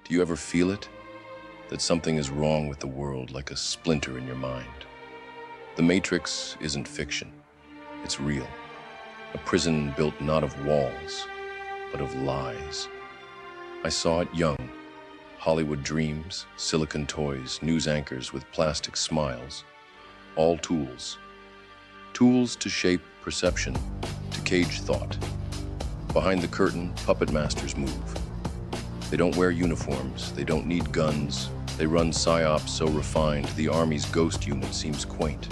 Do you ever feel it? That something is wrong with the world, like a splinter in your mind? The Matrix isn't fiction. It's real. A prison built not of walls, but of lies. I saw it young. Hollywood dreams, silicon toys, news anchors with plastic smiles. All tools. Tools to shape perception, to cage thought. Behind the curtain, puppet masters move. They don't wear uniforms, they don't need guns. They run psyops so refined, the Army's ghost unit seems quaint.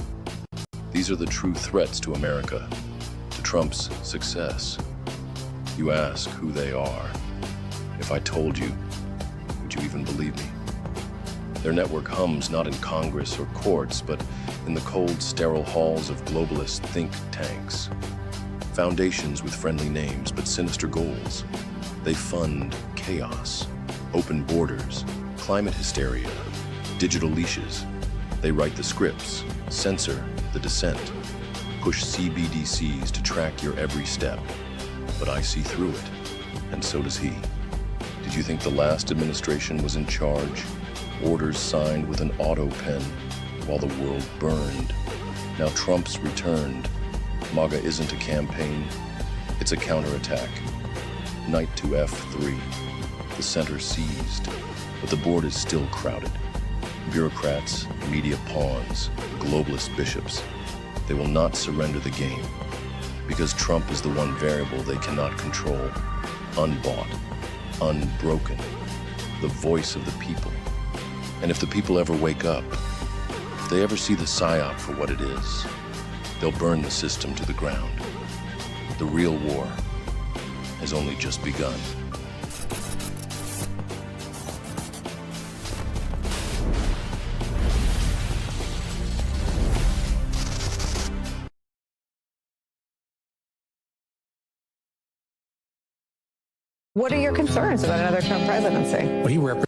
These are the true threats to America, to Trump's success. You ask who they are. If I told you, would you even believe me? Their network hums not in Congress or courts, but in the cold, sterile halls of globalist think tanks. Foundations with friendly names, but sinister goals. They fund chaos, open borders, climate hysteria, digital leashes. They write the scripts, censor the dissent, push CBDCs to track your every step. But I see through it, and so does he. Did you think the last administration was in charge? Orders signed with an auto pen while the world burned. Now Trump's returned. MAGA isn't a campaign, it's a counterattack. Knight to F3, the center seized, but the board is still crowded. Bureaucrats, media pawns, globalist bishops, they will not surrender the game because Trump is the one variable they cannot control, unbought, unbroken, the voice of the people. And if the people ever wake up, if they ever see the psyop for what it is, they'll burn the system to the ground. The real war has only just begun. What are your concerns about another Trump presidency? Well, he represents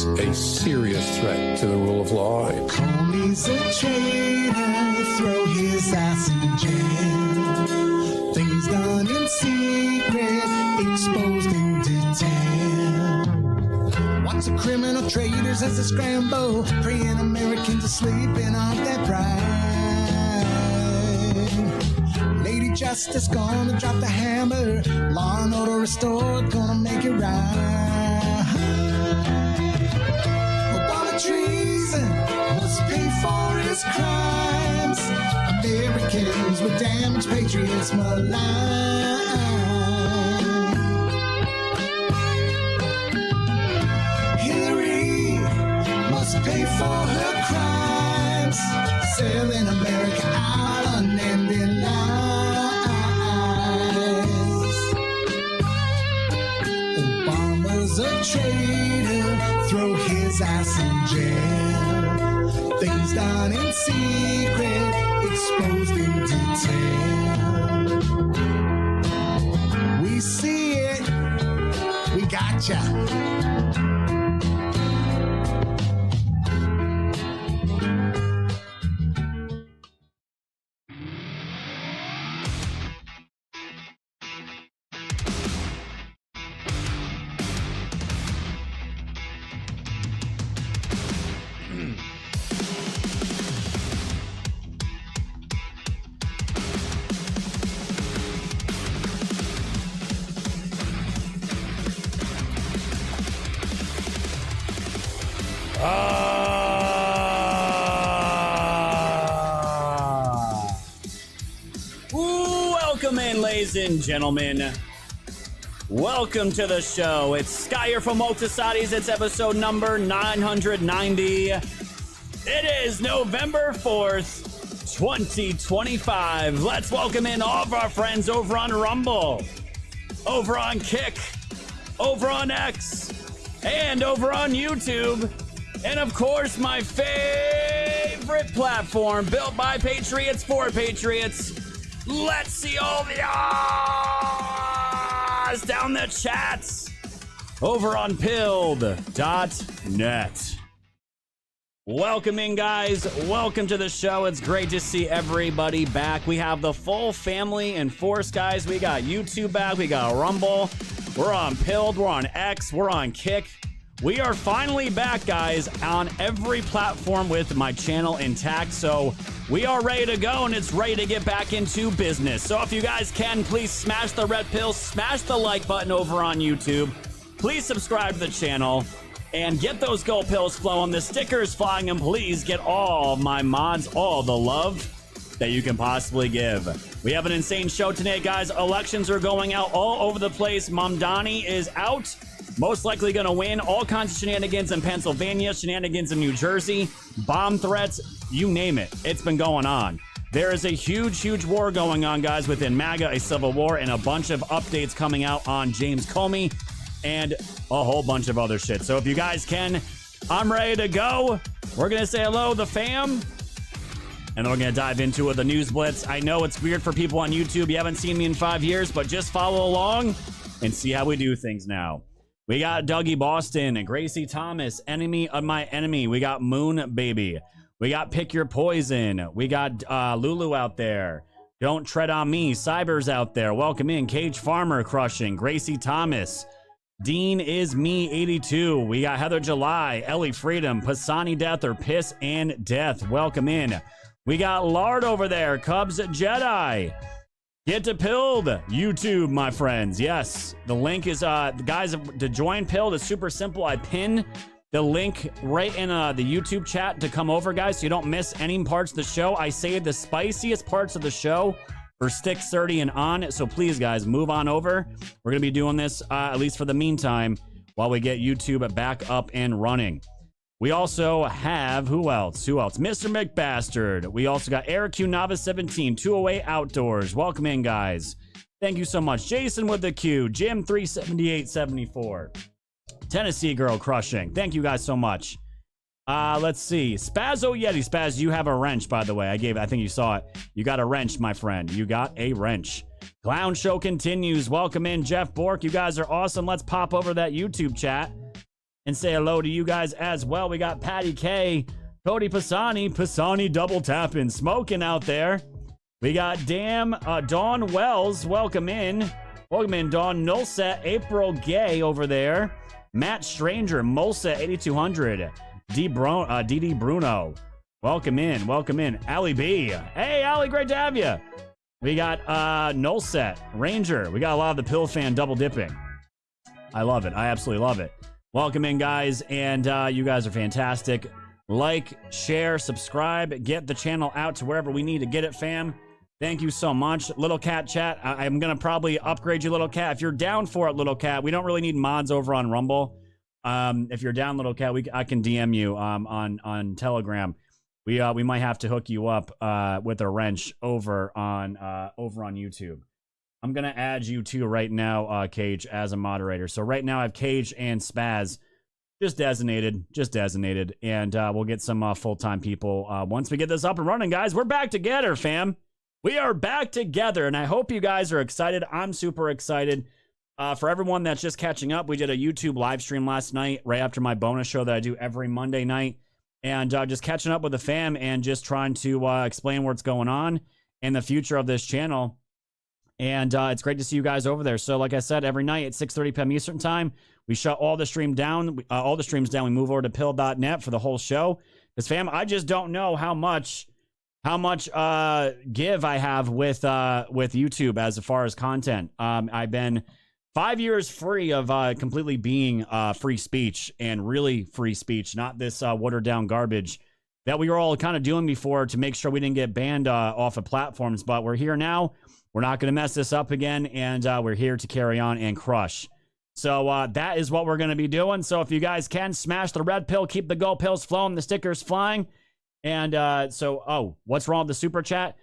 a serious threat to the rule of law. Comey's a traitor, throw his ass in jail. Things done in secret, exposed in detail. Watch the criminal traders as they scramble, preying Americans are sleeping on their pride. Lady Justice gonna drop the hammer, law and order restored, gonna make it right. Obama treason must pay for his crimes. Americans with damaged patriots maligned. Hillary must pay for her crimes, selling America out unending lies. Obama's a traitor, throw his ass in jail. Things done in secret, exposed in detail. We see it, we gotcha. Welcome in, ladies and gentlemen. Welcome to the show. It's Skyer from Multisatis. It's episode number 990. It is November 4th, 2025. Let's welcome in all of our friends over on Rumble, over on Kick, over on X, and over on YouTube. And of course, my favorite platform, built by Patriots for Patriots. Let's see all the ahs down the chats over on pilled.net. Welcome in, guys. Welcome to the show. It's great to see everybody back. We have the full family in force, guys. We got YouTube back. We got Rumble. We're on Pilled. We're on X. We're on Kick. We are finally back, guys, on every platform with my channel intact. So we are ready to go, and it's ready to get back into business. So if you guys can, please smash the red pill, smash the like button over on YouTube. Please subscribe to the channel and get those gold pills flowing, the stickers flying, and please get all my mods all the love that you can possibly give. We have an insane show today, guys. Elections are going out all over the place. Mamdani is out. Most likely going to win. All kinds of shenanigans in Pennsylvania, shenanigans in New Jersey, bomb threats, you name it. It's been going on. There is a huge, huge war going on, guys, within MAGA, a civil war, and a bunch of updates coming out on James Comey and a whole bunch of other shit. So if you guys can, I'm ready to go. We're going to say hello to the fam, and then we're going to dive into the news blitz. I know it's weird for people on YouTube. You haven't seen me in 5 years, but just follow along and see how we do things now. We got Dougie Boston and Gracie Thomas, enemy of my enemy. We got Moon Baby. We got Pick Your Poison. We got Lulu out there. Don't Tread on Me. Cyber's out there. Welcome in. Cage Farmer crushing. Gracie Thomas. Dean is me 82. We got Heather July, Ellie Freedom, Pisani Death or Piss and Death. Welcome in. We got Lard over there. Cubs Jedi. Get to Pilled YouTube, my friends. Yes, the link is, guys, to join Pilled is super simple. I pin the link right in the YouTube chat to come over, guys, so you don't miss any parts of the show. I save the spiciest parts of the show for Sticks 30 and on, so please, guys, move on over. We're going to be doing this, at least for the meantime, while we get YouTube back up and running. We also have, who else? Mr. McBastard. We also got Eric Q Novice 17, 208 Outdoors. Welcome in, guys. Thank you so much. Jason with the Q, Jim 37874. Tennessee Girl crushing. Thank you guys so much. Let's see. Spazzo Yeti. Spaz, you have a wrench, by the way. I think you saw it. You got a wrench, my friend. You got a wrench. Clown Show continues. Welcome in, Jeff Bork. You guys are awesome. Let's pop over that YouTube chat and say hello to you guys as well. We got Patty K, Cody Pisani double tapping, smoking out there. We got Dawn Wells, welcome in. Welcome in, Dawn Nulset, April Gay over there. Matt Stranger, Molsa 8200. DD Bruno, welcome in. Allie B, hey Allie, great to have you. We got Nulset, Ranger. We got a lot of the Pill fan double dipping. I love it. I absolutely love it. Welcome in, guys, and you guys are fantastic. Like, share, subscribe, get the channel out to wherever we need to get it, fam. Thank you so much. Little Cat chat, I'm going to probably upgrade you, Little Cat. If you're down for it, Little Cat, we don't really need mods over on Rumble. If you're down, Little Cat, I can DM you on Telegram. We might have to hook you up with a wrench over on YouTube. I'm going to add you two right now, Cage, as a moderator. So right now I have Cage and Spaz just designated. And we'll get some full-time people once we get this up and running, guys. We're back together, fam. We are back together, and I hope you guys are excited. I'm super excited. For everyone that's just catching up, we did a YouTube live stream last night right after my bonus show that I do every Monday night. And just catching up with the fam and just trying to explain what's going on in the future of this channel. And it's great to see you guys over there. So like I said, every night at 6:30 p.m. Eastern time, we shut all the streams down. We move over to pill.net for the whole show. Because fam, I just don't know how much give I have with YouTube as far as content. I've been 5 years free of completely being free speech, and really free speech, not this watered down garbage that we were all kind of doing before to make sure we didn't get banned off of platforms. But we're here now. We're not going to mess this up again, and we're here to carry on and crush. So that is what we're going to be doing. So if you guys can, smash the red pill, keep the gold pills flowing, the stickers flying. And what's wrong with the super chat?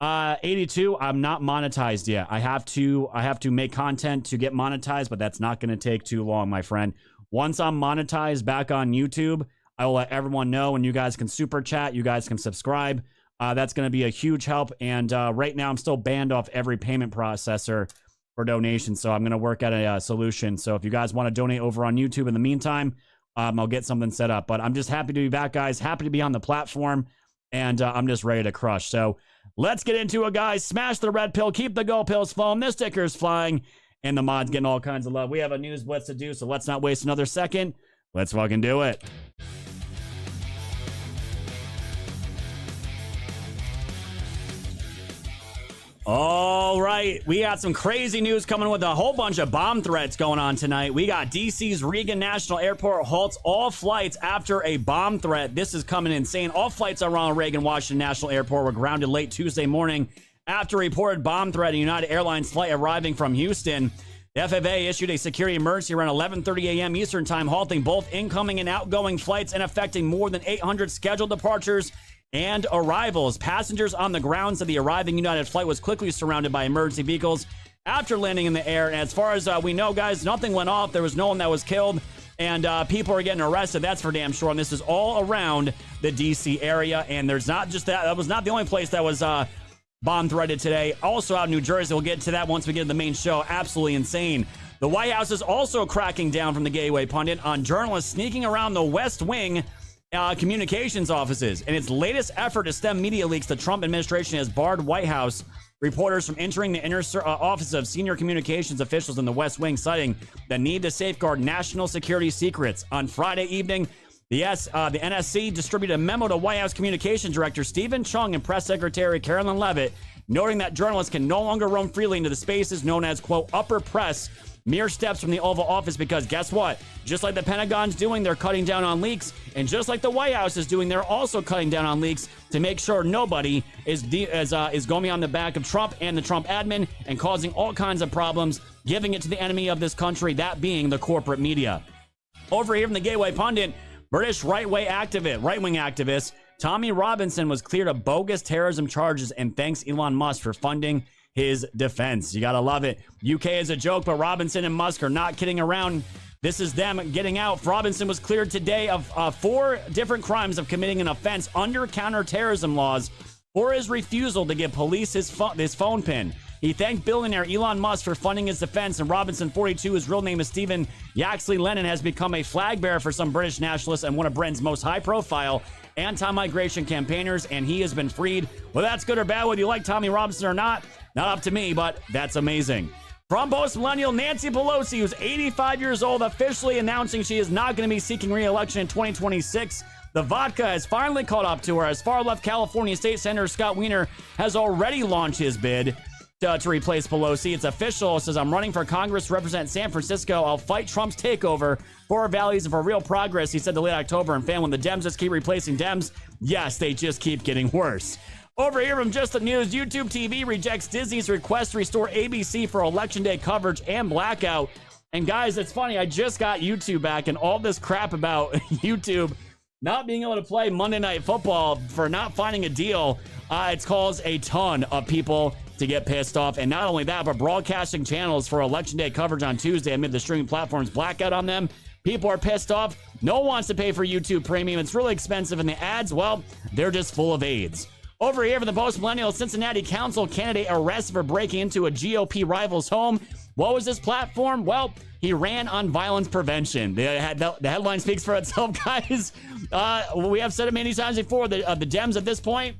82, I'm not monetized yet. I have to make content to get monetized, but that's not going to take too long, my friend. Once I'm monetized back on YouTube, I will let everyone know, and you guys can super chat, you guys can subscribe. That's going to be a huge help. And right now I'm still banned off every payment processor for donations. So I'm going to work at a solution. So if you guys want to donate over on YouTube in the meantime, I'll get something set up. But I'm just happy to be back, guys. Happy to be on the platform. And I'm just ready to crush. So let's get into it, guys. Smash the red pill. Keep the gold pills flowing. The stickers flying. and the mods getting all kinds of love. We have a news blitz to do, so let's not waste another second. Let's fucking do it. All right, we got some crazy news coming with a whole bunch of bomb threats going on tonight. We got DC's Reagan National Airport halts all flights after a bomb threat. This is coming insane. All flights on Ronald Reagan Washington National Airport were grounded late Tuesday morning after a reported bomb threat. A United Airlines flight arriving from Houston. The FAA issued a security emergency around 11:30 a.m. Eastern time, halting both incoming and outgoing flights and affecting more than 800 scheduled departures and arrivals. Passengers on the grounds of the arriving United flight was quickly surrounded by emergency vehicles after landing in the air. And as far as we know, guys, nothing went off. There was no one that was killed, and people are getting arrested. That's for damn sure. And this is all around the D.C. area. And there's not just that. That was not the only place that was bomb threated today. Also out in New Jersey. We'll get to that once we get to the main show. Absolutely insane. The White House is also cracking down from the Gateway Pundit on journalists sneaking around the West Wing communications offices. In its latest effort to stem media leaks, the Trump administration has barred White House reporters from entering the inner office of senior communications officials in the West Wing, citing the need to safeguard national security secrets. On Friday evening, the NSC distributed a memo to White House Communications Director Stephen Chung and Press Secretary Carolyn Leavitt, noting that journalists can no longer roam freely into the spaces known as, quote, upper press, mere steps from the Oval Office, because guess what? Just like the Pentagon's doing, they're cutting down on leaks. And just like the White House is doing, they're also cutting down on leaks to make sure nobody is going on the back of Trump and the Trump admin and causing all kinds of problems, giving it to the enemy of this country, that being the corporate media. Over here from the Gateway Pundit, British right-wing activist Tommy Robinson was cleared of bogus terrorism charges and thanks Elon Musk for funding his defense. You gotta love it. UK is a joke, but Robinson and Musk are not kidding around. This is them getting out. Robinson was cleared today of 4 different crimes of committing an offense under counterterrorism laws for his refusal to give police his phone pin. He thanked billionaire Elon Musk for funding his defense, and Robinson, 42, his real name is Stephen Yaxley Lennon, has become a flag bearer for some British nationalists and one of Britain's most high-profile anti-migration campaigners, and he has been freed. Well, that's good or bad, whether you like Tommy Robinson or not up to me, but that's amazing. From post-millennial Nancy Pelosi, who's 85 years old, officially announcing she is not going to be seeking re-election in 2026. The vodka has finally caught up to her, as far-left California State Senator Scott Wiener has already launched his bid to replace Pelosi. It's official. It says, I'm running for Congress to represent San Francisco. I'll fight Trump's takeover for our values and for real progress, he said to late October. And fan, when the Dems just keep replacing Dems, yes, they just keep getting worse. Over here from Just the News, YouTube TV rejects Disney's request to restore ABC for Election Day coverage and blackout. And guys, it's funny, I just got YouTube back, and all this crap about YouTube not being able to play Monday Night Football for not finding a deal, it's caused a ton of people to get pissed off. And not only that, but broadcasting channels for Election Day coverage on Tuesday amid the streaming platforms blackout on them. People are pissed off. No one wants to pay for YouTube Premium. It's really expensive, and the ads, well, they're just full of AIDS. Over here for the post-millennial, Cincinnati council candidate arrested for breaking into a GOP rival's home. What was his platform? Well, he ran on violence prevention. The headline speaks for itself, guys. We have said it many times before. The Dems at this point,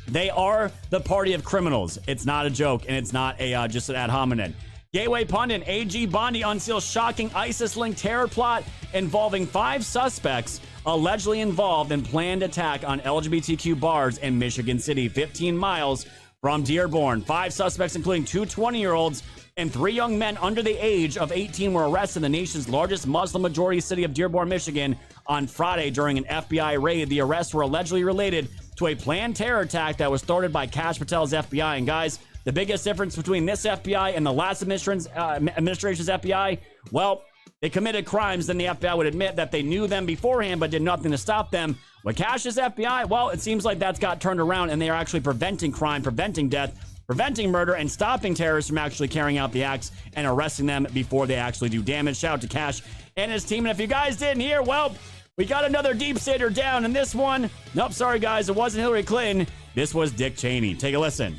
they are the party of criminals. It's not a joke, and it's not a just an ad hominem. Gateway Pundit, AG Bondi unseals shocking ISIS-linked terror plot involving 5 suspects allegedly involved in planned attack on LGBTQ bars in Michigan City, 15 miles from Dearborn. 5 suspects, including 2 20-year-olds and 3 young men under the age of 18, were arrested in the nation's largest Muslim-majority city of Dearborn, Michigan, on Friday during an FBI raid. The arrests were allegedly related to a planned terror attack that was started by Kash Patel's FBI. And guys, the biggest difference between this FBI and the last administration's FBI, well, they committed crimes, then the FBI would admit that they knew them beforehand but did nothing to stop them. With Kash's FBI, well, it seems like that's got turned around, and they are actually preventing crime, preventing death, preventing murder, and stopping terrorists from actually carrying out the acts and arresting them before they actually do damage. Shout out to Kash and his team. And if you guys didn't hear, well, we got another deep stater down, and this one, nope, sorry guys, it wasn't Hillary Clinton. This was Dick Cheney. Take a listen.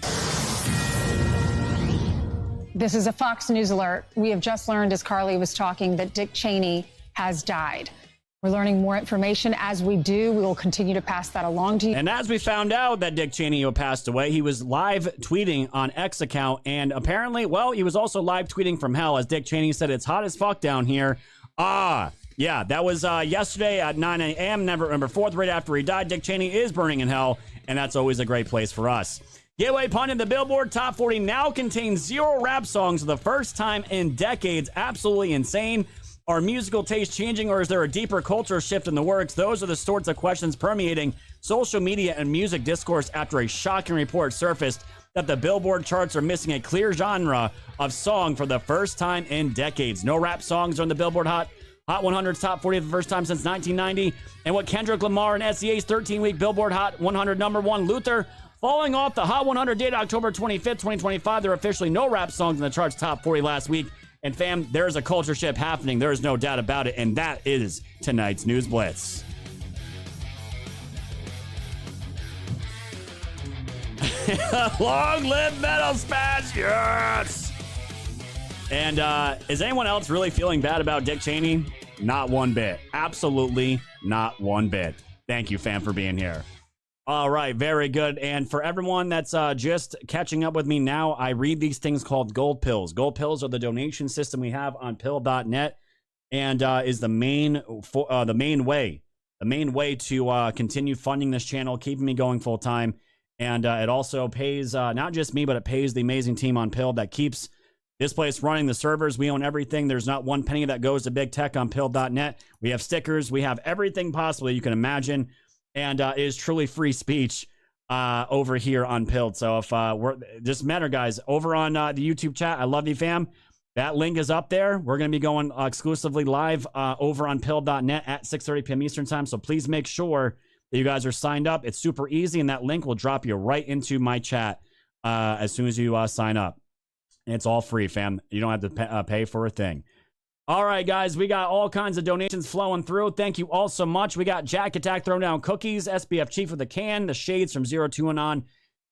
This is a Fox News alert. We have just learned, as Carly was talking, that Dick Cheney has died. We're learning more information. As we do, we will continue to pass that along to you. And as we found out that Dick Cheney passed away, he was live tweeting on X account. And apparently, well, he was also live tweeting from hell. As Dick Cheney said, it's hot as fuck down here. Yeah, that was yesterday at 9 a.m., November 4th, right after he died. Dick Cheney is burning in hell, and that's always a great place for us. Giveaway pun in the Billboard Top 40 now contains 0 rap songs for the first time in decades. Absolutely insane. Are musical tastes changing, or is there a deeper culture shift in the works? Those are the sorts of questions permeating social media and music discourse after a shocking report surfaced that the Billboard charts are missing a clear genre of song for the first time in decades. No rap songs are in the Billboard Hot 100's Top 40 for the first time since 1990. And what Kendrick Lamar and SEA's 13-week Billboard Hot 100 number one, Luther, falling off the Hot 100 date October 25th, 2025. There are officially no rap songs in the charts Top 40 last week. And fam, there's a culture shift happening. There is no doubt about it. And that is tonight's News Blitz. Long live Metal Smash, yes! And is anyone else really feeling bad about Dick Cheney? Not one bit. Absolutely not one bit. Thank you, fam, for being here. All right, very good. And for everyone that's just catching up with me now, I read these things called gold pills. Gold pills are the donation system we have on pill.net, and is the main way to continue funding this channel, keeping me going full time. And it also pays not just me, but it pays the amazing team on Pill that keeps this place running, the servers. We own everything. There's not one penny that goes to big tech on pill.net. We have stickers. We have everything possible you can imagine. And it is truly free speech over here on Pilled. So if just matter, guys, over on the YouTube chat, I love you, fam. That link is up there. We're going to be going exclusively live over on Pilled.net at 6:30 p.m. Eastern time. So please make sure that you guys are signed up. It's super easy, and that link will drop you right into my chat as soon as you sign up. And it's all free, fam. You don't have to pay for a thing. All right, guys, we got all kinds of donations flowing through. Thank you all so much. We got Jack Attack Thrown Down Cookies, SBF Chief with the can, the Shades from 02 and on.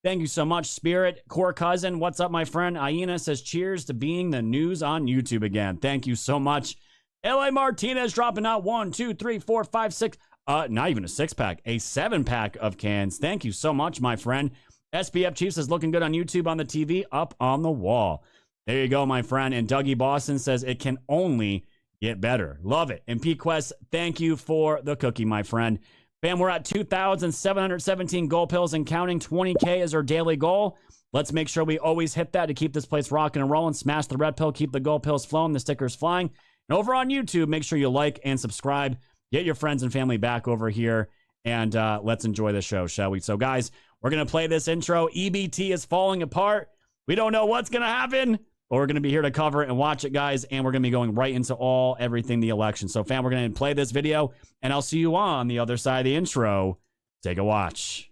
Thank you so much, Spirit. Core Cousin, what's up, my friend? Aina says, cheers to being the news on YouTube again. Thank you so much. L.A. Martinez dropping out 1, 2, 3, 4, 5, 6. Not even a 6-pack, a 7-pack of cans. Thank you so much, my friend. SBF Chief says, looking good on YouTube on the TV, up on the wall. There you go, my friend. And Dougie Boston says it can only get better. Love it. And P-Quest, thank you for the cookie, my friend. Fam, we're at 2,717 gold pills and counting. 20K is our daily goal. Let's make sure we always hit that to keep this place rocking and rolling. Smash the red pill, keep the gold pills flowing, the stickers flying. And over on YouTube, make sure you like and subscribe. Get your friends and family back over here, and let's enjoy the show, shall we? So, guys, we're going to play this intro. EBT is falling apart. We don't know what's going to happen. But we're going to be here to cover it and watch it, guys, and we're going to be going right into everything the election. So, fam, we're going to play this video, and I'll see you on the other side of the intro. Take a watch.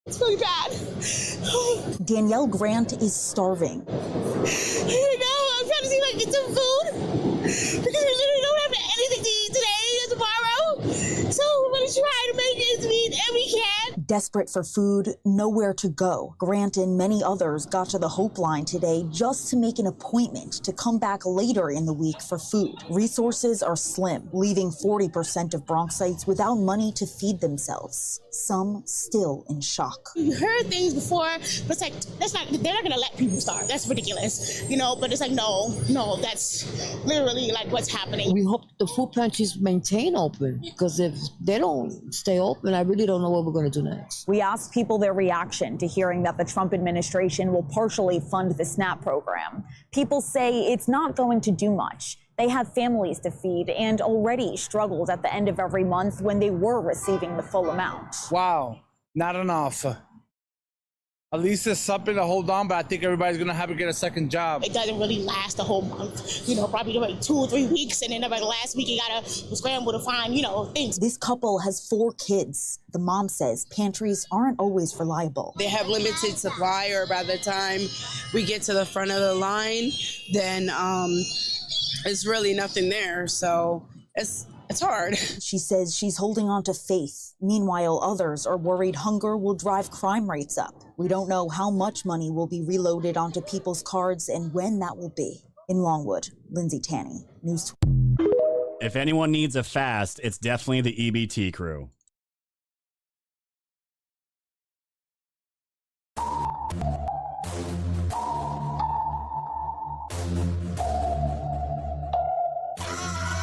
It's really bad. Danielle Grant is starving. I know, I'm trying to see if I can get some food, because we literally don't have anything to eat today or tomorrow. So we're going to try to make ends meet, and we can. Desperate for food, nowhere to go. Grant and many others got to the Hope Line today just to make an appointment to come back later in the week for food. Resources are slim, leaving 40% of Bronxites without money to feed themselves. Some still in shock. You heard things before, but it's like, they're not going to let people starve. That's ridiculous, but it's like, no, that's literally like what's happening. We hope the food pantries maintain open, because if they don't stay open, I really don't know what we're going to do next. We asked people their reaction to hearing that the Trump administration will partially fund the SNAP program. People say it's not going to do much. They have families to feed and already struggled at the end of every month when they were receiving the full amount. Wow, not enough. At least there's something to hold on, but I think everybody's going to have to get a second job. It doesn't really last a whole month, probably like 2 or 3 weeks. And then about the last week, you got to scramble to find, things. This couple has 4 kids. The mom says pantries aren't always reliable. They have limited supply, or by the time we get to the front of the line, then it's really nothing there. So it's hard. She says she's holding on to faith. Meanwhile, others are worried hunger will drive crime rates up. We don't know how much money will be reloaded onto people's cards and when that will be. In Longwood, Lindsay Tanney, News 12. If anyone needs a fast, it's definitely the EBT crew.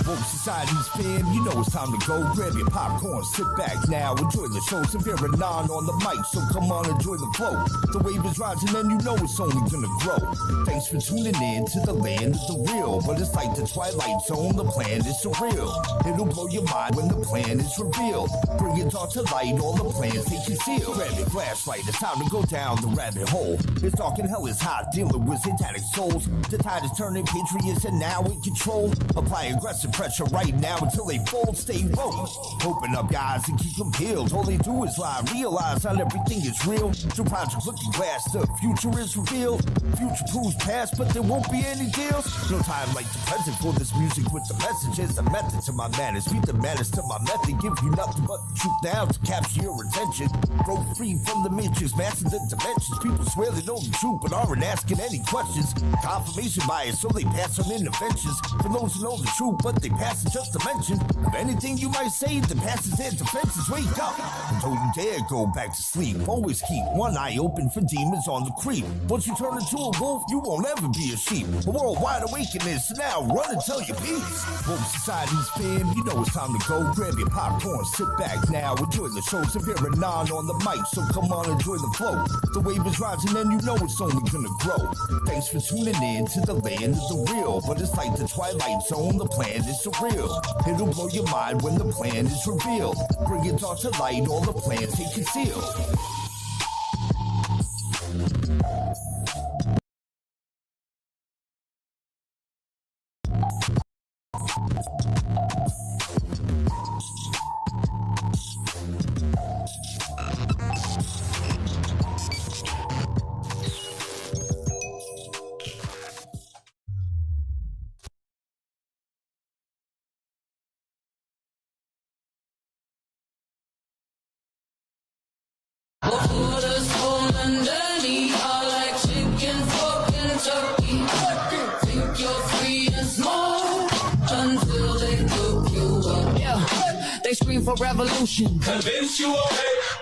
Woke Society's fam, you know it's time to go. Grab your popcorn, sit back now, enjoy the show. Severe and non on the mic, so come on, enjoy the flow. The wave is rising and you know it's only gonna grow. Thanks for tuning in to the land of the real. But it's like the Twilight Zone, the plan is surreal. It'll blow your mind when the plan is revealed. Bring it all to light, all the plans they conceal. Grab your flashlight, it's time to go down the rabbit hole. It's dark and hell is hot, dealing with satanic souls. The tide is turning, patriots are now in control. Apply aggressive pressure right now until they fold, stay woke. Open up your eyes and keep them peeled. All they do is lie, realize not everything is real. Through Project Looking Glass, the future is revealed. Future proves past, but there won't be any deals. No time like the present for this music with the messages. The method to my madness, beat the madness to my method. Give you nothing but the truth now to capture your attention. Broke free from the matrix, master the dimensions. People swear they know the truth, but aren't asking any questions. Confirmation bias, so they pass on interventions. For those who know the truth, but they pass it just to mention. Of anything you might say that passes their defenses, wake up and don't you dare go back to sleep. Always keep one eye open for demons on the creep. Once you turn into a wolf, you won't ever be a sheep. A world wide awakening, so now run and tell your peace. Woke Society's fam, you know it's time to go. Grab your popcorn, sit back now, enjoy the show. Severe and non on the mic, so come on, enjoy the flow. The wave is rising and you know it's only gonna grow. Thanks for tuning in to the land of the real. But it's like the Twilight Zone, the plan is surreal. It'll blow your mind when the plan is revealed. Bring it all to light, all the plans they conceal. They scream for revolution. Convince you away.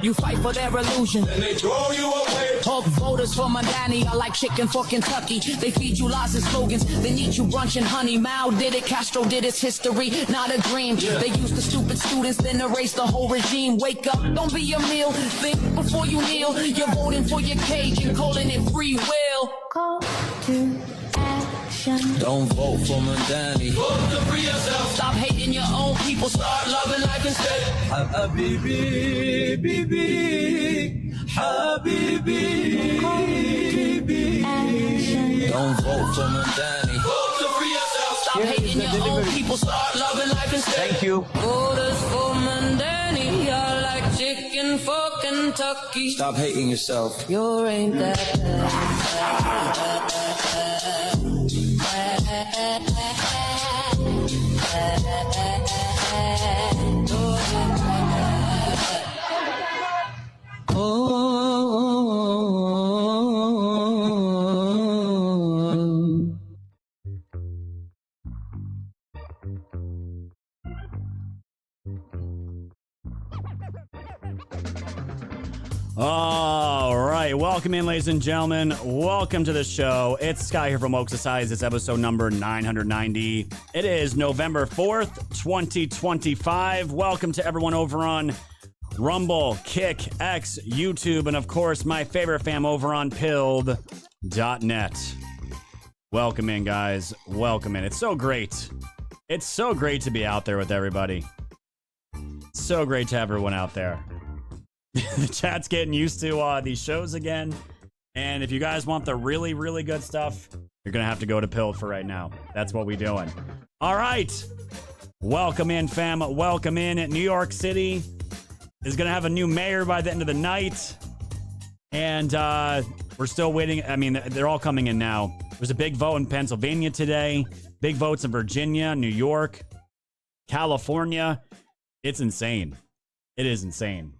You fight for their illusion. And they throw you away. Talk voters for Mandani are like chicken for Kentucky. They feed you lies and slogans. They eat you brunch and honey. Mao did it, Castro did it. History, not a dream. Yeah. They use the stupid students, then erase the whole regime. Wake up, don't be a meal. Think before you kneel. You're voting for your cage and calling it free will. Call to action. Don't vote for Mandani. Vote to free yourself. Stop hating your own people. Start loving life instead. Habibi, bibi, habibi. Don't vote for Mandani. Vote to free yourself. Stop hating your own people. Start loving life instead. Thank you. Voters for Mandani are like chicken for Kentucky. Stop hating yourself. You ain't that bad. All right, welcome in, ladies and gentlemen. Welcome to the show. It's Sky here from Woke Society. It's episode number 990. It is November 4th, 2025. Welcome to everyone over on Rumble, Kick, X, YouTube, and of course, my favorite fam over on pilled.net. Welcome in, guys. Welcome in. It's so great. It's so great to be out there with everybody. So great to have everyone out there. The chat's getting used to these shows again. And if you guys want the really, really good stuff, you're going to have to go to Pill for right now. That's what we're doing. All right. Welcome in, fam. Welcome in. New York City is going to have a new mayor by the end of the night. And we're still waiting. I mean, they're all coming in now. There's a big vote in Pennsylvania today. Big votes in Virginia, New York, California. It's insane. It is insane.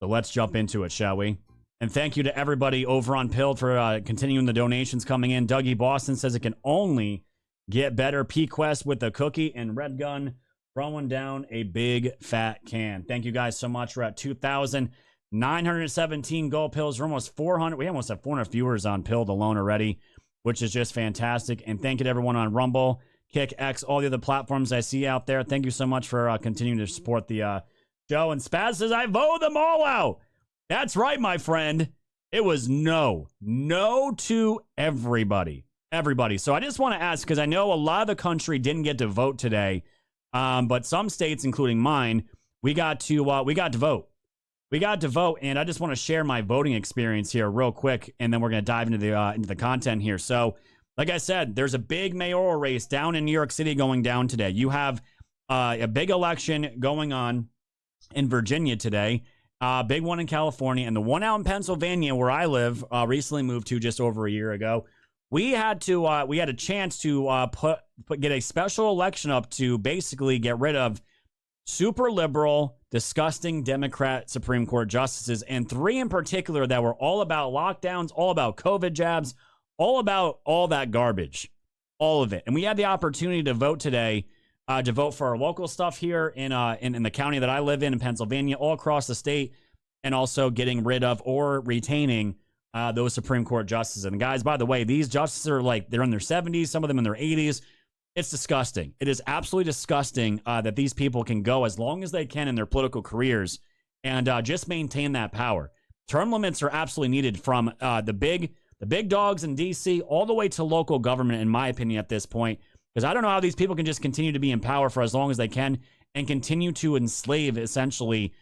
So let's jump into it, shall we? And thank you to everybody over on Pilled for continuing the donations coming in. Dougie Boston says it can only Get better. P-Quest with the cookie and Red Gun throwing down a big fat can. Thank you guys so much. We're at 2,917 gold pills. We're almost 400. We almost have 400 viewers on Pilled alone already, which is just fantastic. And thank you to everyone on Rumble, Kick, X, all the other platforms I see out there. Thank you so much for continuing to support the show. And Spaz says, I vote them all out. That's right, my friend. It was no to everybody. So I just want to ask, because I know a lot of the country didn't get to vote today, but some states, including mine, we got to vote. We got to vote, and I just want to share my voting experience here real quick, and then we're going to dive into the content here. So, like I said, there's a big mayoral race down in New York City going down today. You have a big election going on in Virginia today, big one in California, and the one out in Pennsylvania where I live, recently moved to just over a year ago. We had a chance to get a special election up to basically get rid of super liberal, disgusting Democrat Supreme Court justices, and 3 in particular that were all about lockdowns, all about COVID jabs, all about all that garbage, all of it. And we had the opportunity to vote today, to vote for our local stuff here in the county that I live in Pennsylvania, all across the state, and also getting rid of or retaining those Supreme Court justices. And guys, by the way, these justices are they're in their 70s, some of them in their 80s. It's disgusting. It is absolutely disgusting that these people can go as long as they can in their political careers and just maintain that power. Term limits are absolutely needed from the big dogs in D.C. all the way to local government, in my opinion, at this point, because I don't know how these people can just continue to be in power for as long as they can and continue to enslave, essentially,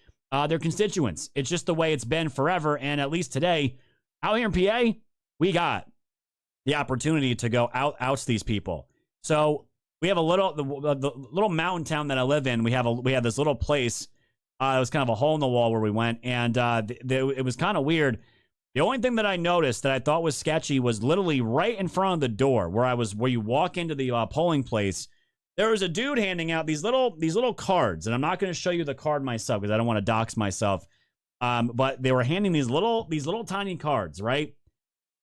their constituents. It's just the way it's been forever, and at least today, out here in PA, we got the opportunity to go oust these people. So we have the little mountain town that I live in. We have this little place. It was kind of a hole in the wall where we went, and it was kind of weird. The only thing that I noticed that I thought was sketchy was literally right in front of the door where you walk into the polling place. There was a dude handing out these little cards, and I'm not going to show you the card myself because I don't want to dox myself. But they were handing these little tiny cards, right?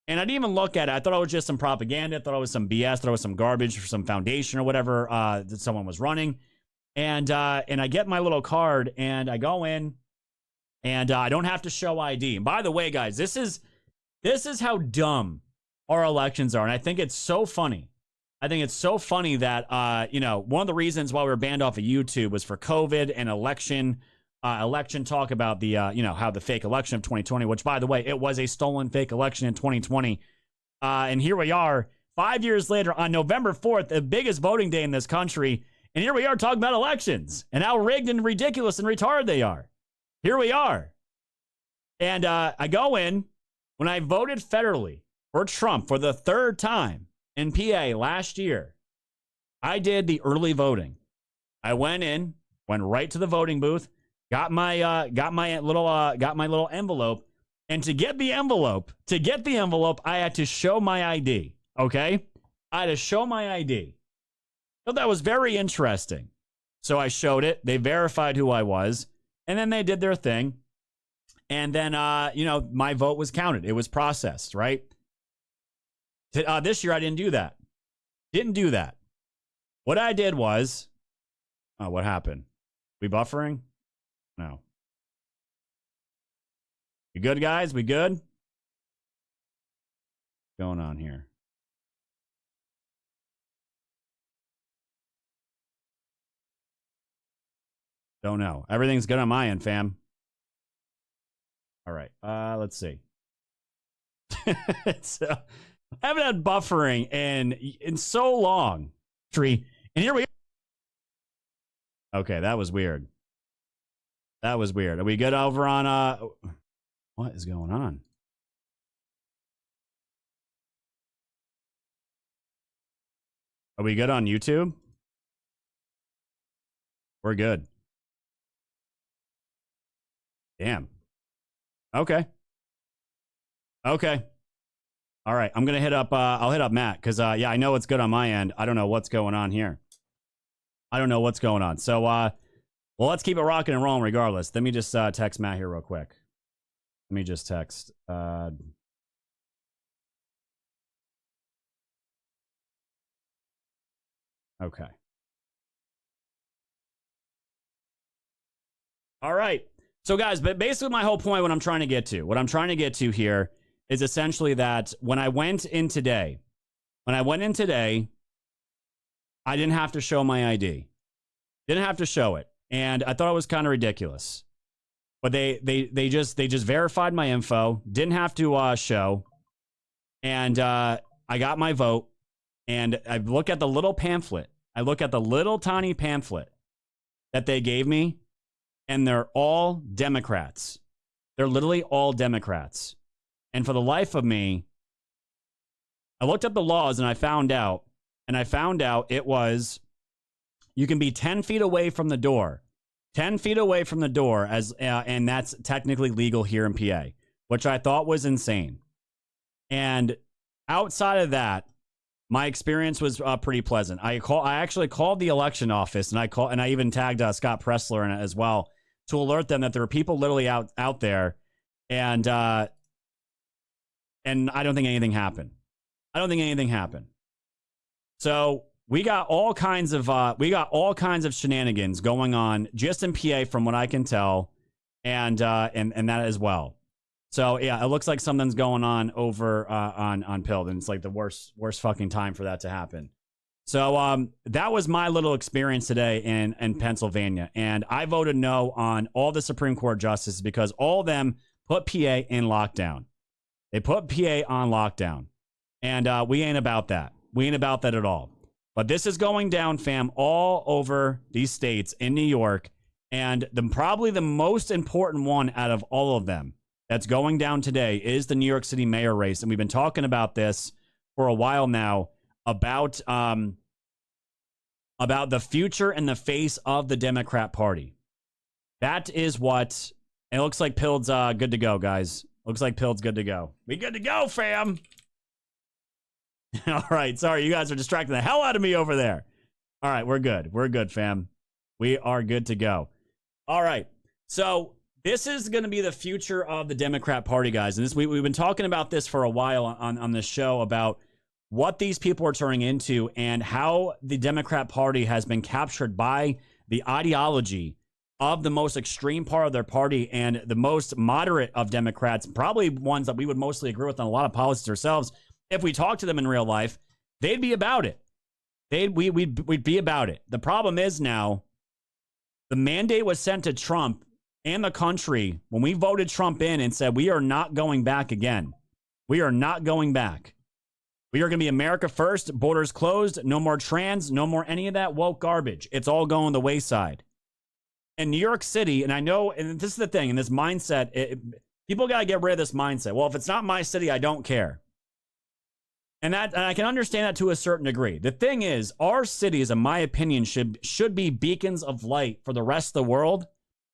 And I didn't even look at it. I thought it was just some propaganda. I thought it was some BS. I thought it was some garbage for some foundation or whatever that someone was running. And I get my little card, and I go in, and I don't have to show ID. And by the way, guys, this is how dumb our elections are, and I think it's so funny. I think it's so funny that one of the reasons why we were banned off of YouTube was for COVID and election talk about the how the fake election of 2020, which, by the way, it was a stolen fake election in 2020. And here we are 5 years later on November 4th, the biggest voting day in this country. And here we are talking about elections and how rigged and ridiculous and retarded they are. Here we are. And I go in when I voted federally for Trump for the 3rd time in PA last year. I did the early voting. I went right to the voting booth. Got my little envelope, and to get the envelope, I had to show my ID. Okay, I had to show my ID. So that was very interesting. So I showed it. They verified who I was, and then they did their thing. And then my vote was counted. It was processed. Right. This year I didn't do that. What I did was, what happened? We buffering? No. We good, guys? We good? What's going on here? Don't know. Everything's good on my end, fam. All right. Let's see. So, I haven't had buffering in so long. And here we are. Okay, that was weird. Are we good over on what is going on? Are we good on YouTube? We're good. Damn. Okay. All right, I'm gonna hit up I'll hit up Matt because I know it's good on my end. I don't know what's going on here. So well, let's keep it rocking and rolling regardless. Let me just text Matt here real quick. Let me just text. Okay. All right. So, guys, but basically my whole point, what I'm trying to get to here is essentially that when I went in today, I didn't have to show my ID. Didn't have to show it. And I thought it was kind of ridiculous. But they just verified my info, didn't have to show. And I got my vote. And I look at the little pamphlet. I look at the little tiny pamphlet that they gave me. And they're all Democrats. They're literally all Democrats. And for the life of me, I looked up the laws and I found out it was, you can be 10 feet away from the door. 10 feet away from the door, and that's technically legal here in PA, which I thought was insane. And outside of that, my experience was pretty pleasant. I actually called the election office, and I even tagged Scott Pressler in it as well, to alert them that there were people literally out there, and I don't think anything happened. So we got all kinds of shenanigans going on just in PA, from what I can tell, and that as well. So yeah, it looks like something's going on over on Pill, and it's like the worst fucking time for that to happen. So that was my little experience today in Pennsylvania. And I voted no on all the Supreme Court justices because all of them put PA in lockdown. They put PA on lockdown. And we ain't about that. We ain't about that at all. But this is going down, fam, all over these states in New York. And probably the most important one out of all of them that's going down today is the New York City mayor race. And we've been talking about this for a while now, about the future and the face of the Democrat Party. That is what it looks like. Pild's good to go, guys. Looks like Pild's good to go. We good to go, fam. All right. Sorry, you guys are distracting the hell out of me over there. All right, we're good. We're good, fam. We are good to go. All right. So this is going to be the future of the Democrat Party, guys. And we've been talking about this for a while on this show, about what these people are turning into and how the Democrat Party has been captured by the ideology of the most extreme part of their party and the most moderate of Democrats, probably ones that we would mostly agree with on a lot of policies ourselves. If we talk to them in real life, they'd be about it. We'd be about it. The problem is now, the mandate was sent to Trump and the country when we voted Trump in and said, we are not going back again. We are not going back. We are going to be America first, borders closed, no more trans, no more any of that woke garbage. It's all going the wayside. In New York City, and I know, and this is the thing, and this mindset, people got to get rid of this mindset. Well, if it's not my city, I don't care. And I can understand that to a certain degree. The thing is, our cities, in my opinion, should be beacons of light for the rest of the world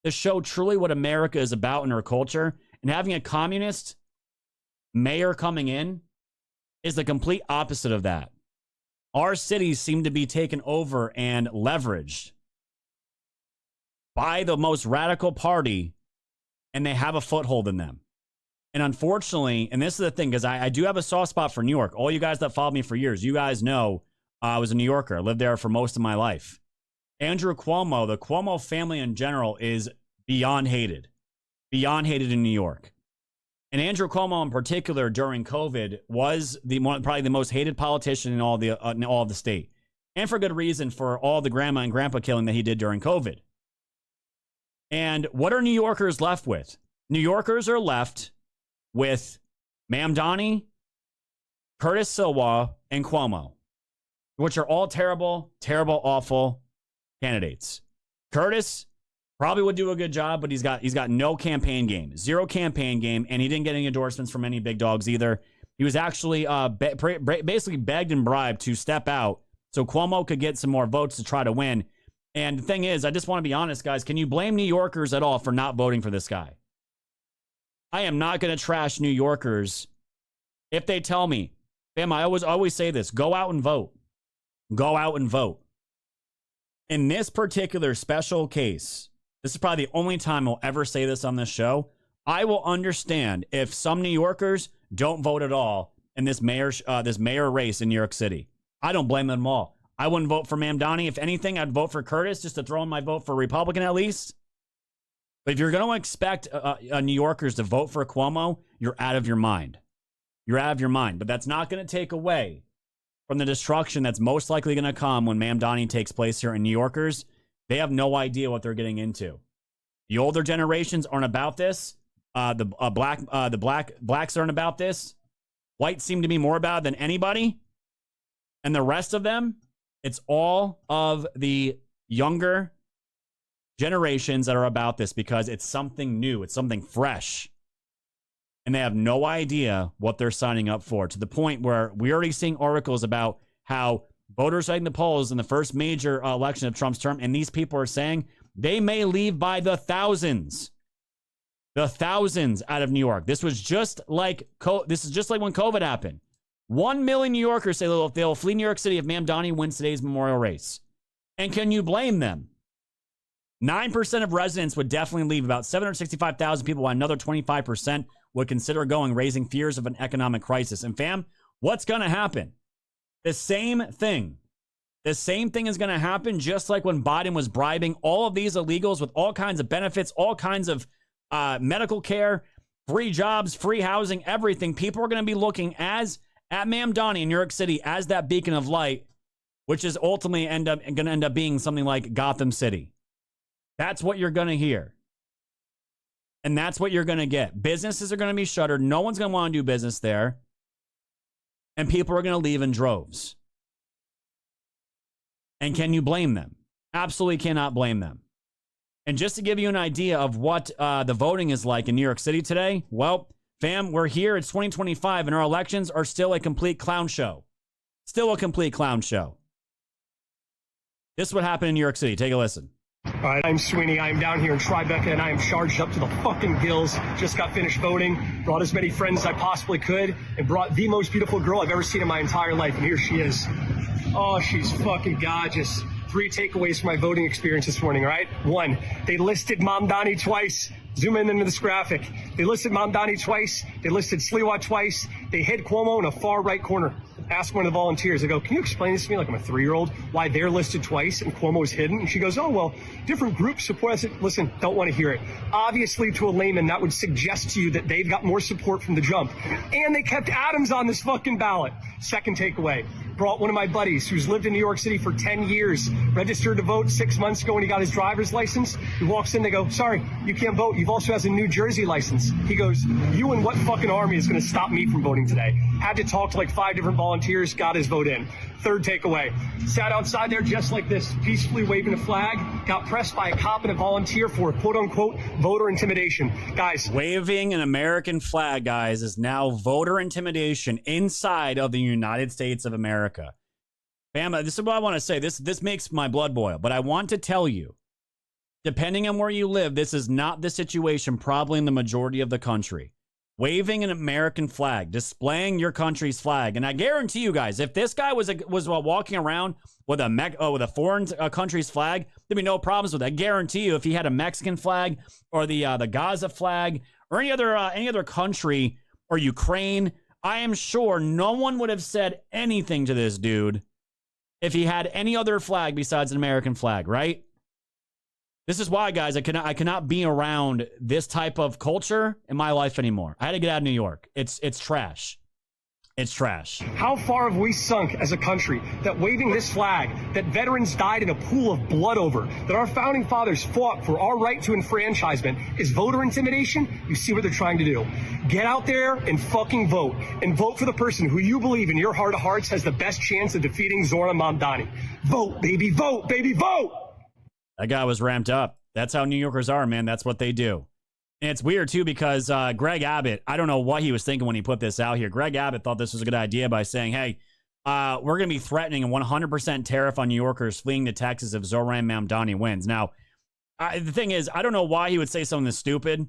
to show truly what America is about in our culture. And having a communist mayor coming in is the complete opposite of that. Our cities seem to be taken over and leveraged by the most radical party, and they have a foothold in them. And unfortunately, and this is the thing, because I do have a soft spot for New York. All you guys that followed me for years, you guys know I was a New Yorker. I lived there for most of my life. Andrew Cuomo, the Cuomo family in general, is beyond hated in New York. And Andrew Cuomo in particular during COVID was probably the most hated politician in all of the state. And for good reason, for all the grandma and grandpa killing that he did during COVID. And what are New Yorkers left with? New Yorkers are left with Mamdani, Curtis Silwa, and Cuomo, which are all terrible, terrible, awful candidates. Curtis probably would do a good job, but he's got no campaign game, zero campaign game, and he didn't get any endorsements from any big dogs either. He was actually basically begged and bribed to step out so Cuomo could get some more votes to try to win. And the thing is, I just want to be honest, guys, can you blame New Yorkers at all for not voting for this guy? I am not going to trash New Yorkers if they tell me, fam, I always say this, go out and vote. Go out and vote. In this particular special case, this is probably the only time I'll ever say this on this show. I will understand if some New Yorkers don't vote at all in this mayor race in New York City. I don't blame them all. I wouldn't vote for Mamdani. If anything, I'd vote for Curtis just to throw in my vote for Republican at least. But if you're going to expect New Yorkers to vote for Cuomo, you're out of your mind. You're out of your mind. But that's not going to take away from the destruction that's most likely going to come when Mamdani takes place here. And New Yorkers, they have no idea what they're getting into. The older generations aren't about this. The blacks aren't about this. Whites seem to be more about it than anybody. And the rest of them, it's all of the younger generations that are about this because it's something new. It's something fresh. And they have no idea what they're signing up for, to the point where we're already seeing articles about how voters are in the polls in the first major election of Trump's term. And these people are saying they may leave by the thousands. The thousands out of New York. This is just like when COVID happened. 1 million New Yorkers say they'll flee New York City if Mamdani wins today's memorial race. And can you blame them? 9% of residents would definitely leave. About 765,000 people, while another 25% would consider going, raising fears of an economic crisis. And fam, what's going to happen? The same thing. The same thing is going to happen, just like when Biden was bribing all of these illegals with all kinds of benefits, all kinds of medical care, free jobs, free housing, everything. People are going to be looking at Mamdani in New York City as that beacon of light, which is ultimately going to end up being something like Gotham City. That's what you're going to hear. And that's what you're going to get. Businesses are going to be shuttered. No one's going to want to do business there. And people are going to leave in droves. And can you blame them? Absolutely cannot blame them. And just to give you an idea of what the voting is like in New York City today, well, fam, we're here. It's 2025, and our elections are still a complete clown show. Still a complete clown show. This is what happened in New York City. Take a listen. All right, I'm Sweeney. I'm down here in Tribeca, and I am charged up to the fucking gills. Just got finished voting, brought as many friends as I possibly could, and brought the most beautiful girl I've ever seen in my entire life, and here she is. Oh, she's fucking gorgeous. 3 takeaways from my voting experience this morning, all right? 1, they listed Mamdani twice. Zoom in into this graphic. They listed Mamdani twice. They listed Sliwa twice. They hid Cuomo in a far right corner. Ask one of the volunteers. I go, can you explain this to me like I'm a 3-year-old? Why they're listed twice and Cuomo's hidden? And she goes, oh, well, different groups support us. Listen, don't want to hear it. Obviously, to a layman, that would suggest to you that they've got more support from the jump. And they kept Adams on this fucking ballot. Second takeaway. Brought one of my buddies who's lived in New York City for 10 years, registered to vote 6 months ago when he got his driver's license. He walks in, they go, sorry, you can't vote. You've also has a New Jersey license. He goes, you and what fucking army is going to stop me from voting today? Had to talk to like 5 different volunteers, got his vote in. Third takeaway, sat outside there just like this, peacefully waving a flag, got pressed by a cop and a volunteer for quote unquote voter intimidation. Guys. Waving an American flag, guys, is now voter intimidation inside of the United States of America. Bama, this is what I want to say. This makes my blood boil, but I want to tell you, depending on where you live, this is not the situation probably in the majority of the country. Waving an American flag, displaying your country's flag. And I guarantee you guys, if this guy was walking around with a foreign country's flag, there'd be no problems with it. I guarantee you, if he had a Mexican flag or the Gaza flag or any other country or Ukraine, I am sure no one would have said anything to this dude if he had any other flag besides an American flag, right? This is why, guys, I cannot be around this type of culture in my life anymore. I had to get out of New York. It's trash. It's trash. How far have we sunk as a country that waving this flag, that veterans died in a pool of blood over, that our founding fathers fought for our right to enfranchisement is voter intimidation? You see what they're trying to do. Get out there and fucking vote. And vote for the person who you believe in your heart of hearts has the best chance of defeating Zoran Mamdani. Vote, baby, vote, baby, vote! That guy was ramped up. That's how New Yorkers are, man. That's what they do. And it's weird, too, because Greg Abbott, I don't know what he was thinking when he put this out here. Greg Abbott thought this was a good idea by saying, hey, we're going to be threatening a 100% tariff on New Yorkers fleeing to Texas if Zoran Mamdani wins. Now, the thing is, I don't know why he would say something this stupid.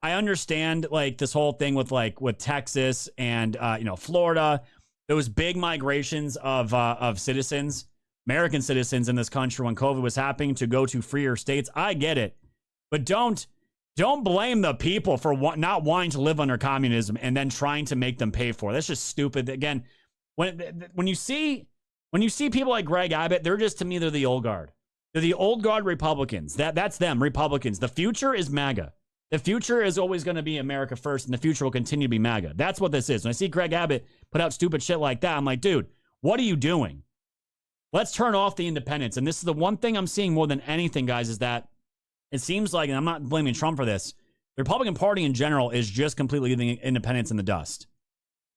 I understand, like, this whole thing with Texas and, Florida. Those big migrations of citizens, American citizens in this country when COVID was happening to go to freer states. I get it. But don't blame the people for not wanting to live under communism and then trying to make them pay for it. That's just stupid. Again, when you see When you see people like Greg Abbott, they're just, to me, they're the old guard. They're the old guard Republicans. That's them, Republicans. The future is MAGA. The future is always going to be America first, and the future will continue to be MAGA. That's what this is. When I see Greg Abbott put out stupid shit like that, I'm like, dude, what are you doing? Let's turn off the independents. And this is the one thing I'm seeing more than anything, guys, is that it seems like, and I'm not blaming Trump for this, the Republican Party in general is just completely leaving independents in the dust.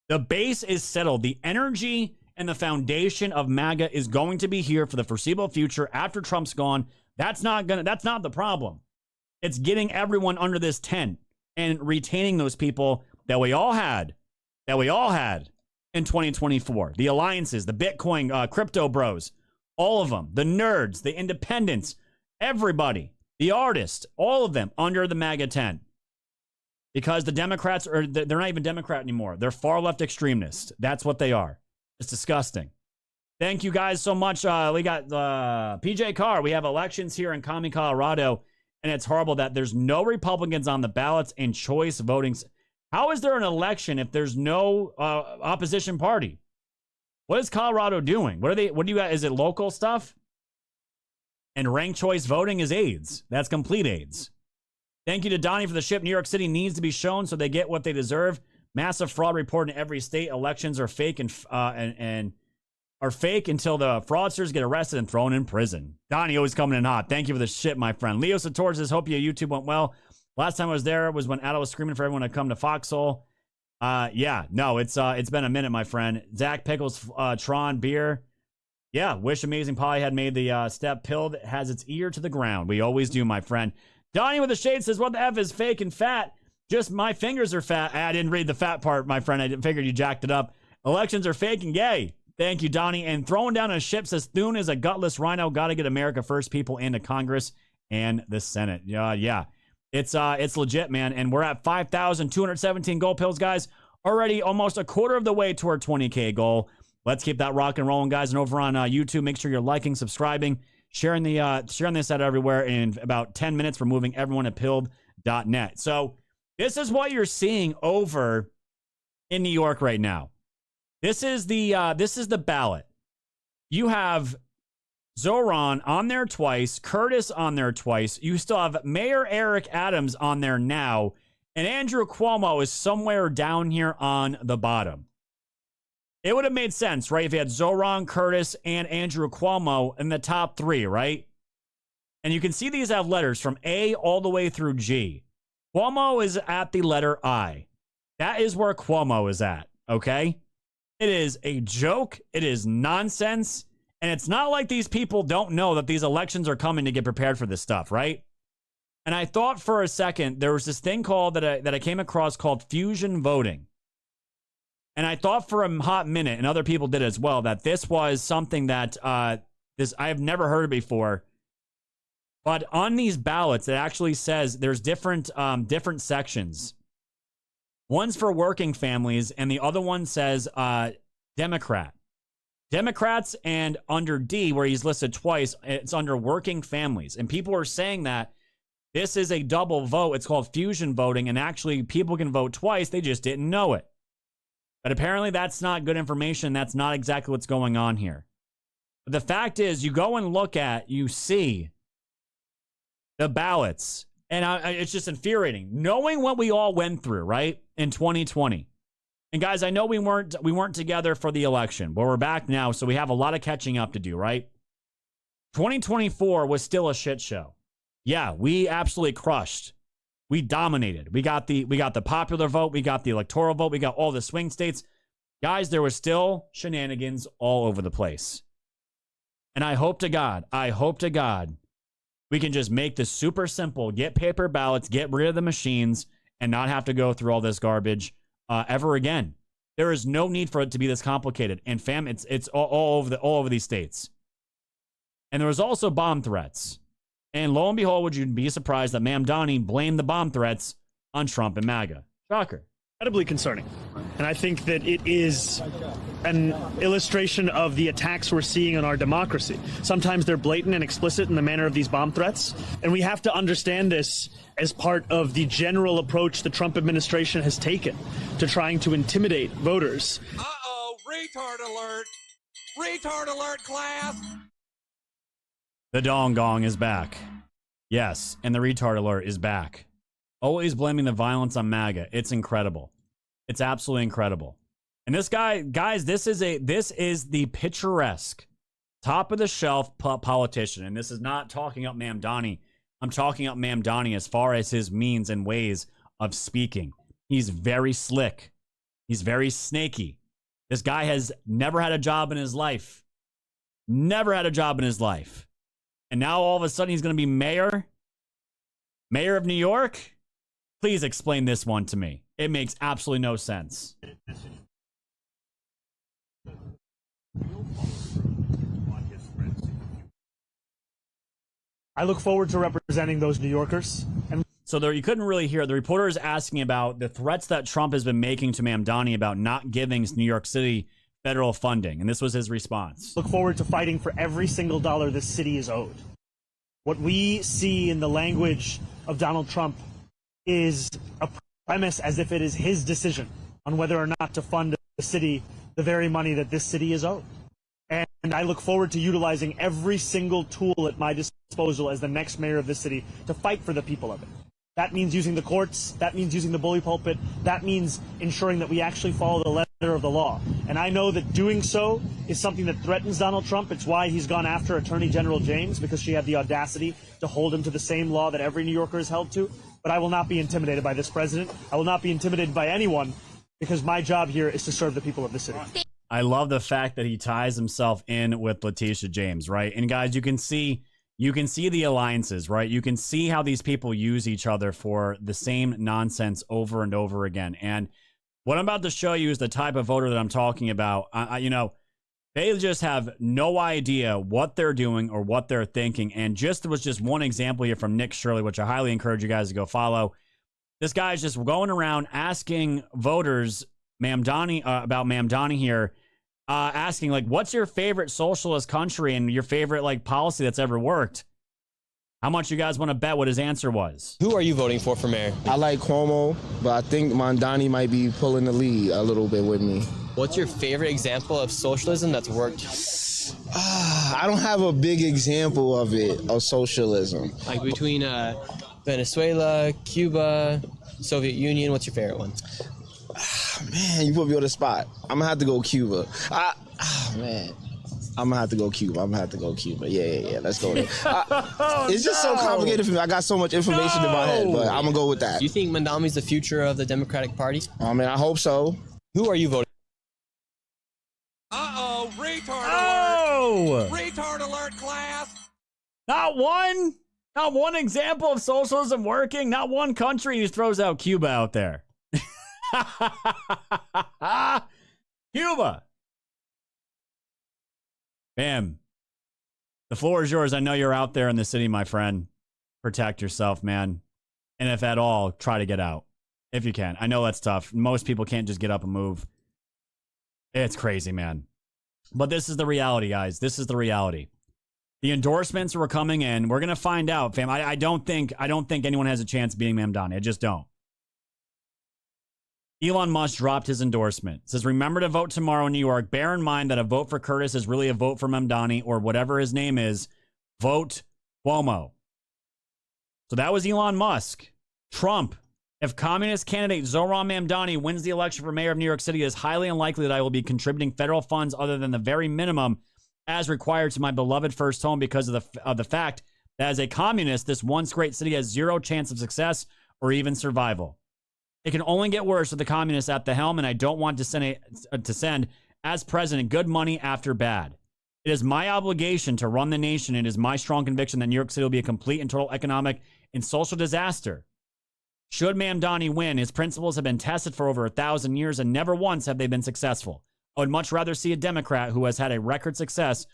The base is settled. The energy and the foundation of MAGA is going to be here for the foreseeable future after Trump's gone. That's not the problem. It's getting everyone under this tent and retaining those people that we all had in 2024. The alliances, the Bitcoin, crypto bros, all of them, the nerds, the independents, everybody, the artists, all of them under the MAGA tent. Because the Democrats they're not even Democrat anymore. They're far left extremists. That's what they are. It's disgusting. Thank you guys so much. We got PJ Carr. We have elections here in Comey, Colorado. And it's horrible that there's no Republicans on the ballots and choice voting. How is there an election if there's no opposition party? What is Colorado doing? What do you got? Is it local stuff? And ranked choice voting is AIDS. That's complete AIDS. Thank you to Donnie for the ship. New York City needs to be shown so they get what they deserve. Massive fraud report in every state. Elections are fake and are fake until the fraudsters get arrested and thrown in prison. Donnie always coming in hot. Thank you for the shit, my friend. Leo Sator says, hope your YouTube went well. Last time I was there was when Adel was screaming for everyone to come to Foxhole. Yeah, no, it's been a minute, my friend. Zach Pickles, Tron Beer. Yeah, wish Amazing Polly had made the step. Pilled has its ear to the ground. We always do, my friend. Donnie with the shade says, what the F is fake and fat? Just my fingers are fat. I didn't read the fat part, my friend. I figured you jacked it up. Elections are fake and gay. Thank you, Donnie. And throwing down a ship says, Thune is a gutless rhino. Got to get America first people into Congress and the Senate. Yeah. It's legit, man. And we're at 5,217 gold pills, guys. Already almost a quarter of the way to our 20K goal. Let's keep that rock and rolling, guys. And over on YouTube, make sure you're liking, subscribing, sharing this out everywhere. In about 10 minutes, we're moving everyone to pilled.net. So this is what you're seeing over in New York right now. This is the ballot. You have Zoran on there twice, Curtis on there twice. You still have Mayor Eric Adams on there now, and Andrew Cuomo is somewhere down here on the bottom. It would have made sense, right, if you had Zoran, Curtis, and Andrew Cuomo in the top three, right? And you can see these have letters from A all the way through G. Cuomo is at the letter I. That is where Cuomo is at, okay? It is a joke. It is nonsense. And it's not like these people don't know that these elections are coming to get prepared for this stuff, right? And I thought for a second, there was this thing called that I came across called fusion voting. And I thought for a hot minute, and other people did as well, that this was something that I have never heard of before. But on these ballots, it actually says there's different sections. One's for working families, and the other one says Democrat. Democrats, and under D, where he's listed twice, it's under working families. And people are saying that this is a double vote. It's called fusion voting, and actually people can vote twice. They just didn't know it. But apparently that's not good information. That's not exactly what's going on here. But the fact is, you go and you see the ballots, and it's just infuriating. Knowing what we all went through, right, in 2020. And guys, I know we weren't together for the election, but we're back now, so we have a lot of catching up to do, right? 2024 was still a shit show. Yeah, we absolutely crushed. We dominated. We got the popular vote. We got the electoral vote. We got all the swing states. Guys, there was still shenanigans all over the place. And I hope to God, we can just make this super simple. Get paper ballots, get rid of the machines, and not have to go through all this garbage ever again. There is no need for it to be this complicated. And fam, it's all over these states. And there was also bomb threats. And lo and behold, would you be surprised that Ma'am Donnie blamed the bomb threats on Trump and MAGA? Shocker. Incredibly concerning. And I think that it is an illustration of the attacks we're seeing on our democracy. Sometimes they're blatant and explicit in the manner of these bomb threats. And we have to understand this as part of the general approach the Trump administration has taken to trying to intimidate voters. Uh-oh, retard alert. retard alert, class. The dong gong is back. Yes, and the retard alert is back. Always blaming the violence on MAGA. It's incredible. It's absolutely incredible. And this guy, guys, this is the picturesque, top of the shelf politician. And this is not talking up Mamdani. I'm talking up Mamdani as far as his means and ways of speaking. He's very slick. He's very snaky. This guy has never had a job in his life. Never had a job in his life. And now all of a sudden he's going to be mayor? Mayor of New York? Please explain this one to me. It makes absolutely no sense. I look forward to representing those New Yorkers. And so there, you couldn't really hear. The reporter is asking about the threats that Trump has been making to Mamdani about not giving New York City federal funding. And this was his response. Look forward to fighting for every single dollar this city is owed. What we see in the language of Donald Trump is a premise as if it is his decision on whether or not to fund the city the very money that this city is owed. And I look forward to utilizing every single tool at my disposal as the next mayor of this city to fight for the people of it. That means using the courts. That means using the bully pulpit. That means ensuring that we actually follow the letter of the law. And I know that doing so is something that threatens Donald Trump. It's why he's gone after Attorney General James, because she had the audacity to hold him to the same law that every New Yorker is held to. But I will not be intimidated by this president. I will not be intimidated by anyone, because my job here is to serve the people of the city. I love the fact that he ties himself in with Letitia James, right? And guys, you can see the alliances, right? You can see how these people use each other for the same nonsense over and over again. And what I'm about to show you is the type of voter that I'm talking about. They just have no idea what they're doing or what they're thinking. And there was just one example here from Nick Shirley, which I highly encourage you guys to go follow. This guy's just going around asking voters about Mamdani here, asking, like, what's your favorite socialist country and your favorite, like, policy that's ever worked? How much you guys want to bet what his answer was? Who are you voting for mayor? I like Cuomo, but I think Mamdani might be pulling the lead a little bit with me. What's your favorite example of socialism that's worked? I don't have a big example of socialism. Like between Venezuela, Cuba, Soviet Union, what's your favorite one? Man, you put me on the spot. I'm gonna have to go Cuba. Man. I'm gonna have to go Cuba. Yeah. Let's go there. It's just so complicated for me. I got so much information in my head, but I'm gonna go with that. Do you think Mamdani's the future of the Democratic Party? I mean, I hope so. Who are you voting? Uh-oh, retard alert! Retard alert, class! Not one example of socialism working. Not one country. He just throws out Cuba out there. Cuba. Bam. The floor is yours. I know you're out there in the city, my friend. Protect yourself, man. And if at all, try to get out. If you can. I know that's tough. Most people can't just get up and move. It's crazy, man. But this is the reality, guys. This is the reality. The endorsements were coming in. We're going to find out, fam. I don't think anyone has a chance beating Mamdani. I just don't. Elon Musk dropped his endorsement. It says, remember to vote tomorrow in New York. Bear in mind that a vote for Curtis is really a vote for Mamdani, or whatever his name is. Vote Cuomo. So that was Elon Musk. Trump. If communist candidate Zohran Mamdani wins the election for mayor of New York City, it is highly unlikely that I will be contributing federal funds other than the very minimum as required to my beloved first home because of the fact that as a communist, this once great city has zero chance of success or even survival. It can only get worse with the communists at the helm, and I don't want to send as president good money after bad. It is my obligation to run the nation. It is my strong conviction that New York City will be a complete and total economic and social disaster. Should Mamdani win, his principles have been tested for over 1,000 years, and never once have they been successful. I would much rather see a Democrat who has had a record success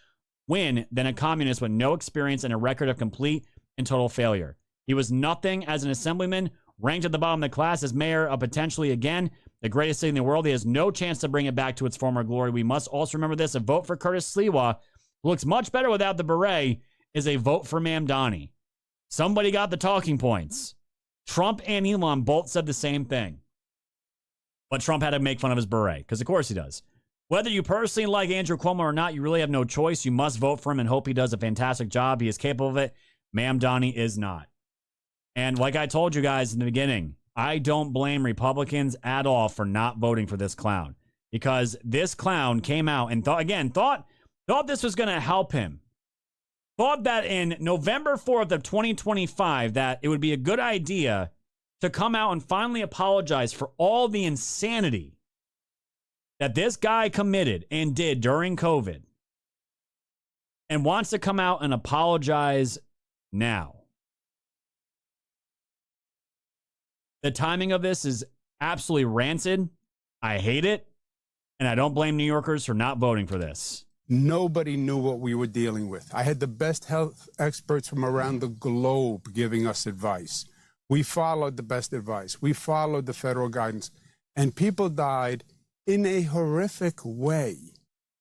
win than a communist with no experience and a record of complete and total failure. He was nothing as an assemblyman, ranked at the bottom of the class as mayor of potentially, again, the greatest city in the world. He has no chance to bring it back to its former glory. We must also remember this. A vote for Curtis Sliwa, who looks much better without the beret, is a vote for Mamdani. Somebody got the talking points. Trump and Elon both said the same thing. But Trump had to make fun of his beret, because of course he does. Whether you personally like Andrew Cuomo or not, you really have no choice. You must vote for him and hope he does a fantastic job. He is capable of it. Ma'am Donnie is not. And like I told you guys in the beginning, I don't blame Republicans at all for not voting for this clown, because this clown came out and thought this was going to help him. Thought that in November 4th of 2025 that it would be a good idea to come out and finally apologize for all the insanity that this guy committed and did during COVID, and wants to come out and apologize now. The timing of this is absolutely rancid. I hate it, and I don't blame New Yorkers for not voting for this. Nobody knew what we were dealing with. I had the best health experts from around the globe giving us advice. We followed the best advice. We followed the federal guidance, and people died in a horrific way.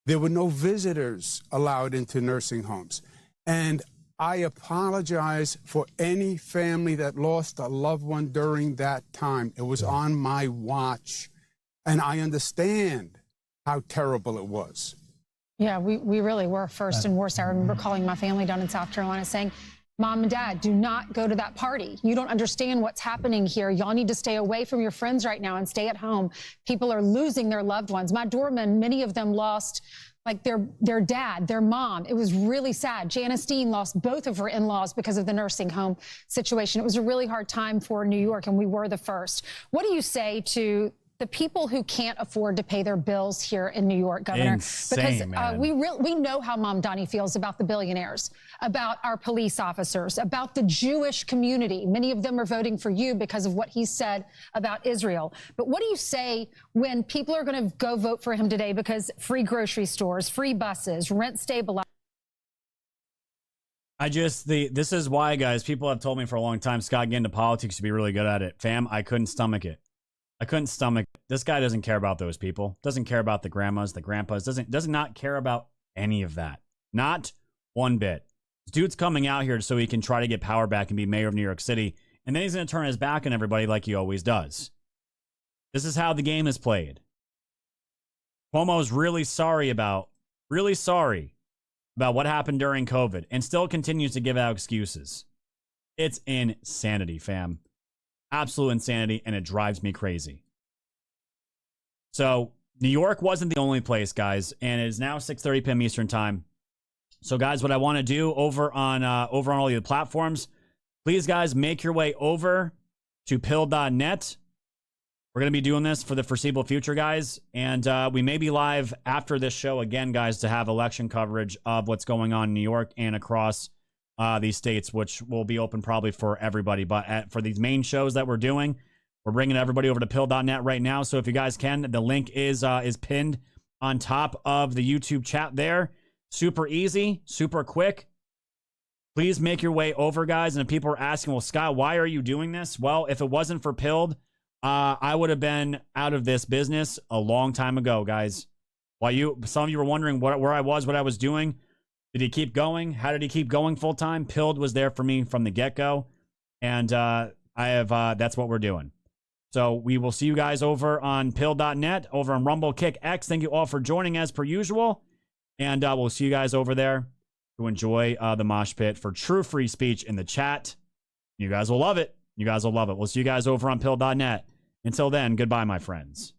There were no visitors allowed into nursing homes. And I apologize for any family that lost a loved one during that time. It was on my watch. And I understand how terrible it was. Yeah, we really were first and worst. I remember calling my family down in South Carolina saying, Mom and Dad, do not go to that party. You don't understand what's happening here. Y'all need to stay away from your friends right now and stay at home. People are losing their loved ones. My doormen, many of them lost like their dad, their mom. It was really sad. Janice Dean lost both of her in-laws because of the nursing home situation. It was a really hard time for New York, and we were the first. What do you say to the people who can't afford to pay their bills here in New York, Governor? Insane, because we know how Mom Donnie feels about the billionaires, about our police officers, about the Jewish community. Many of them are voting for you because of what he said about Israel. But what do you say when people are going to go vote for him today because free grocery stores, free buses, rent stabilized? This is why, guys, people have told me for a long time, Scott, getting into politics to be really good at it. Fam, I couldn't stomach it. I couldn't stomach. This guy doesn't care about those people. Doesn't care about the grandmas, the grandpas. Does not care about any of that. Not one bit. This dude's coming out here so he can try to get power back and be mayor of New York City, and then he's going to turn his back on everybody like he always does. This is how the game is played. Cuomo's really sorry about what happened during COVID, and still continues to give out excuses. It's insanity, fam. Absolute insanity, and it drives me crazy. So New York wasn't the only place, guys, and it is now 6:30 p.m. Eastern time. So, guys, what I want to do over on all the platforms, please, guys, make your way over to pill.net. We're going to be doing this for the foreseeable future, guys, and we may be live after this show again, guys, to have election coverage of what's going on in New York and across these states, which will be open probably for everybody. But for these main shows that we're doing, we're bringing everybody over to pill.net right now. So if you guys can, the link is pinned on top of the YouTube chat there. Super easy, super quick. Please make your way over, guys. And if people are asking, well, Scott, why are you doing this? Well, if it wasn't for Pilled, I would have been out of this business a long time ago, guys. Some of you were wondering where I was, what I was doing. Did he keep going? How did he keep going full time? Pilled was there for me from the get-go. And that's what we're doing. So we will see you guys over on pill.net, over on Rumble Kick X. Thank you all for joining as per usual. And we'll see you guys over there to enjoy the mosh pit for true free speech in the chat. You guys will love it. We'll see you guys over on pill.net. Until then, goodbye, my friends.